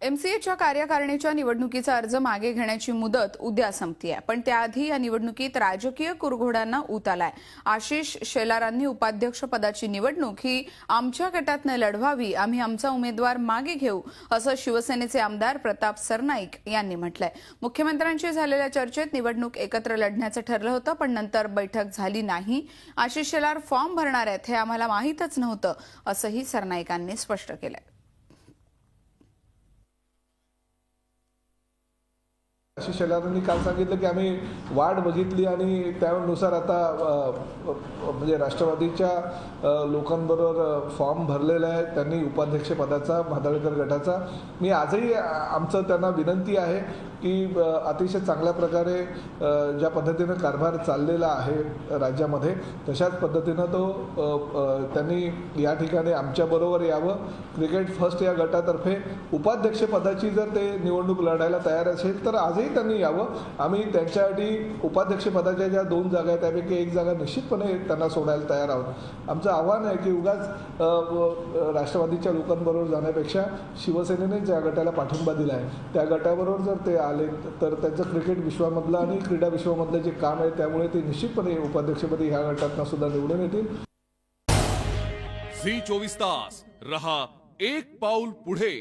एमसीएच्या कार्यकारिणीच्या निवडणुकीचा अर्ज मागे घेण्याची मुदत उद्या संपतीये, पण त्याआधी या निवडणुकीत राजकीय कुरघोड्यांना ऊत आलाय। आशिष शेलारांनी उपाध्यक्ष पदाची निवडणूक ही आमच्या गटातनं लढवावी, आम्ही आमचा उमेदवार मागे घेऊ, असं शिवसेनेचे आमदार प्रताप सरनाईक यांनी म्हटलंय। मुख्यमंत्र्यांशी झालेल्या चर्चेत निवडणूक एकत्र लढण्याचं ठरलं होतं, पण नंतर बैठक झाली नाही। आशिष शेलार फॉर्म भरणार आहेत हे आम्हाला माहीतच नव्हतं, असंही सरनाईकांनी स्पष्ट केलंय। आशिष शेलारांनी काल सांगितलं की आम्ही वाट बघितली आणि त्यानुसार आता म्हणजे राष्ट्रवादीच्या लोकांबरोबर फॉर्म भरलेला आहे त्यांनी उपाध्यक्ष पदाचा भादळकर गटाचा। मी आजही आमचं त्यांना विनंती आहे की अतिशय चांगल्या प्रकारे ज्या पद्धतीनं कारभार चाललेला आहे राज्यामध्ये तशाच पद्धतीनं तो त्यांनी या ठिकाणी आमच्याबरोबर यावं। क्रिकेट फर्स्ट या गटातर्फे उपाध्यक्ष पदाची जर ते निवडणूक लढायला तयार असेल तर आजही त्यांनी यावं। आम्ही त्यांच्यासाठी उपाध्यक्ष पदाच्या ज्या 2 जागा आहेत त्यापैकी 1 जागा निश्चितपणे त्यांना सोडायला तयार आहोत। आमचं आव्हान आहे की उगाच राष्ट्रवादीच्या लोकांबरोबर जाण्यापेक्षा शिवसेनेने ज्या गटाला पाठिंबा दिला आहे त्या गटाबरोबर जर ते आले तर त्यांचं क्रिकेट विश्वामधलं आणि क्रीडा विश्वामधलं जे काम आहे त्यामुळे ते निश्चितपणे उपाध्यक्षपदी ह्या गटातनं सुद्धा निवडून येतील। झी 24 तास रहा एक पाऊल पुढे।